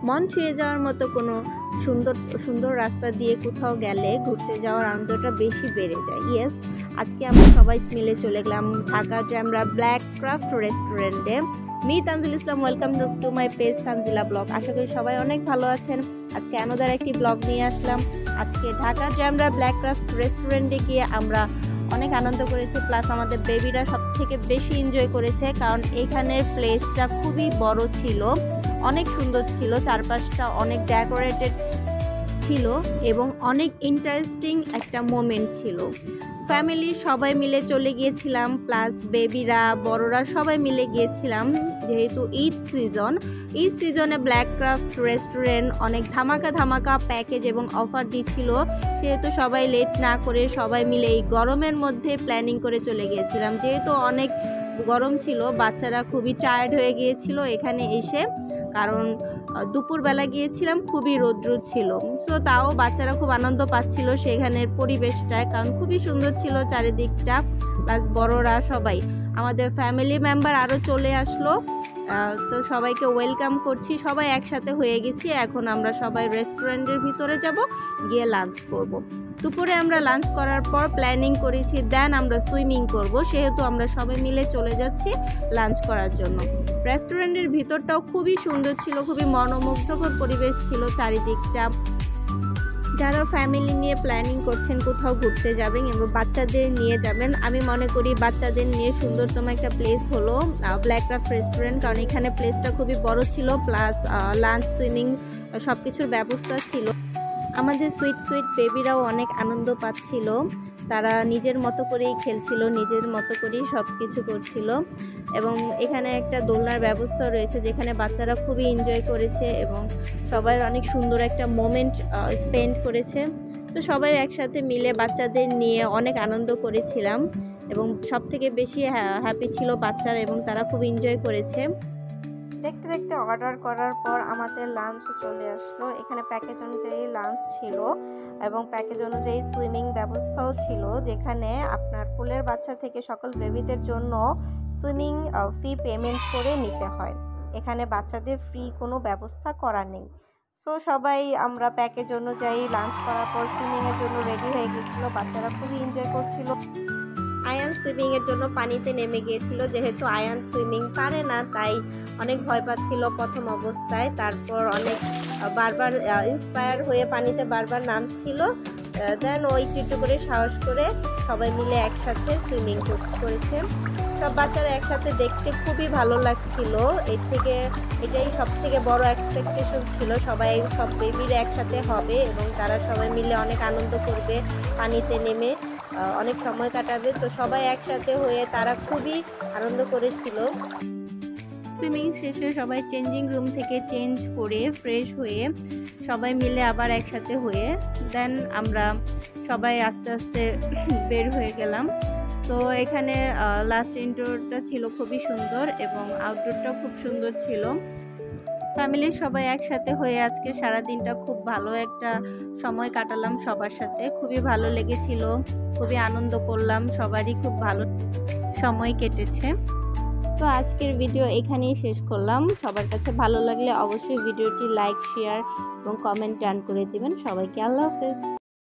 মন ছুঁয়ে যাওয়ার মতো কোনো সুন্দর সুন্দর রাস্তা দিয়ে কোথাও গেলে ঘুরতে যাওয়ার আনন্দটা বেশি বেড়ে যায়। ইয়েস, আজকে আমরা সবাই মিলে চলে গেলাম ঢাকা জ্যামরা ব্ল্যাক ক্রাফট রেস্টুরেন্টে। মি Tanzil Islam, welcome to my page Tanzila blog. আশা করি সবাই অনেক ভালো আছেন। আজকে অ্যানাদার একটি ব্লগ নিয়ে আসলাম। আজকে ঢাকা জ্যামরা ব্ল্যাক ক্রাফট রেস্টুরেন্টে গিয়ে আমরা অনেক আনন্দ করেছি, প্লাস আমাদের বেবিরা সব থেকে বেশি এনজয় করেছে, কারণ এখানের প্লেসটা খুবই বড় ছিল, অনেক সুন্দর ছিল, চারপাশটা অনেক ডেকোরেটেড ছিল এবং অনেক ইন্টারেস্টিং একটা মোমেন্ট ছিল। ফ্যামিলি সবাই মিলে চলে গিয়েছিলাম, প্লাস বেবিরা বড়রা সবাই মিলে গিয়েছিলাম। যেহেতু ঈদ সিজনে ব্ল্যাক ক্রাফট রেস্টুরেন্ট অনেক ধামাকা প্যাকেজ এবং অফার দিচ্ছিল, সেহেতু সবাই লেট না করে সবাই মিলে এই গরমের মধ্যে প্ল্যানিং করে চলে গিয়েছিলাম। যেহেতু অনেক গরম ছিল, বাচ্চারা খুবই টায়ার্ড হয়ে গিয়েছিল এখানে এসে, কারণ দুপুরবেলা গিয়েছিলাম, খুবই রৌদ্র ছিল। সো তাও বাচ্চারা খুব আনন্দ পাচ্ছিল সেখানের পরিবেশটায়, কারণ খুবই সুন্দর ছিল চারিদিকটা, প্লাস বড়রা সবাই। আমাদের ফ্যামিলি মেম্বার আরও চলে আসলো, তো সবাইকে ওয়েলকাম করছি। সবাই একসাথে হয়ে গেছি। এখন আমরা সবাই রেস্টুরেন্টের ভিতরে যাব, গিয়ে লাঞ্চ করব। দুপুরে আমরা লাঞ্চ করার পর প্ল্যানিং করেছি দেন আমরা সুইমিং করব, সেহেতু আমরা সবাই মিলে চলে যাচ্ছি লাঞ্চ করার জন্য। রেস্টুরেন্টের ভিতরটাও খুবই সুন্দর ছিল, খুবই মনোমুগ্ধকর পরিবেশ ছিল চারিদিকটা। যারা ফ্যামিলি নিয়ে প্ল্যানিং করছেন কোথাও ঘুরতে যাবেন এবং বাচ্চাদের নিয়ে যাবেন, আমি মনে করি বাচ্চাদের নিয়ে সুন্দরতম একটা প্লেস হলো ব্ল্যাক ক্রাফট রেস্টুরেন্ট, কারণ এখানে প্লেসটা খুবই বড় ছিল, প্লাস লাঞ্চ, সুইমিং সব কিছুর ব্যবস্থা ছিল। আমাদের সুইট বেবিরাও অনেক আনন্দ পাচ্ছিল, তারা নিজের মতো করেই খেলছিল, নিজের মতো করেই সব কিছু করছিল। এবং এখানে একটা দোলনার ব্যবস্থা রয়েছে, যেখানে বাচ্চারা খুবই এনজয় করেছে এবং সবাই অনেক সুন্দর একটা মোমেন্ট স্পেন্ড করেছে। তো সবাই একসাথে মিলে বাচ্চাদের নিয়ে অনেক আনন্দ করেছিলাম এবং সব থেকে বেশি হ্যাপি ছিল বাচ্চারা এবং তারা খুব এনজয় করেছে। দেখতে অর্ডার করার পর আমাদের লাঞ্চও চলে আসলো। এখানে প্যাকেজ অনুযায়ী লাঞ্চ ছিল এবং প্যাকেজ অনুযায়ী সুইমিং ব্যবস্থাও ছিল, যেখানে আপনার কোলের বাচ্চা থেকে সকল বেবিদের জন্য সুইমিং ফি পেমেন্ট করে নিতে হয়। এখানে বাচ্চাদের ফ্রি কোনো ব্যবস্থা করা নেই। সো সবাই আমরা প্যাকেজ অনুযায়ী লাঞ্চ করার পর সুইমিংয়ের জন্য রেডি হয়ে গেছিলো। বাচ্চারা খুবই এনজয় করছিল। আয়ান সুইমিংয়ের জন্য পানিতে নেমে গিয়েছিল, যেহেতু আয়ান সুইমিং পারে না তাই অনেক ভয় পাচ্ছিল প্রথম অবস্থায়। তারপর অনেক বারবার ইন্সপায়ার হয়ে পানিতে বারবার নামছিল। দেন ও একটু করে সাহস করে সবাই মিলে একসাথে সুইমিং করেছে। সব বাচ্চারা একসাথে দেখতে খুবই ভালো লাগছিল। এটাই সব থেকে বড় এক্সপেকটেশন ছিল, সব বেবিরা একসাথে হবে এবং তারা সবাই মিলে অনেক আনন্দ করবে, পানিতে নেমে অনেক সময় কাটাবে। তো সবাই একসাথে হয়ে তারা খুবই আনন্দ করেছিল। সুইমিং শেষে সবাই চেঞ্জিং রুম থেকে চেঞ্জ করে ফ্রেশ হয়ে সবাই মিলে আবার একসাথে হয়ে দেন আমরা সবাই আস্তে আস্তে বের হয়ে গেলাম। তো এখানে লাস্ট ইনডোরটা ছিল খুবই সুন্দর এবং আউটডোরটাও খুব সুন্দর ছিল। ফ্যামিলির সবাই একসাথে হয়ে আজকে সারাদিনটা খুব ভালো একটা সময় কাটালাম সবার সাথে, খুবই ভালো লেগেছিল, খুবই আনন্দ করলাম, সবারই খুব ভালো সময় কেটেছে। তো আজকের ভিডিও এখানেই শেষ করলাম। সবার কাছে ভালো লাগলে অবশ্যই ভিডিওটি লাইক, শেয়ার এবং কমেন্ট ডান করে দিবেন। সবাইকে আল্লাহ হাফেজ।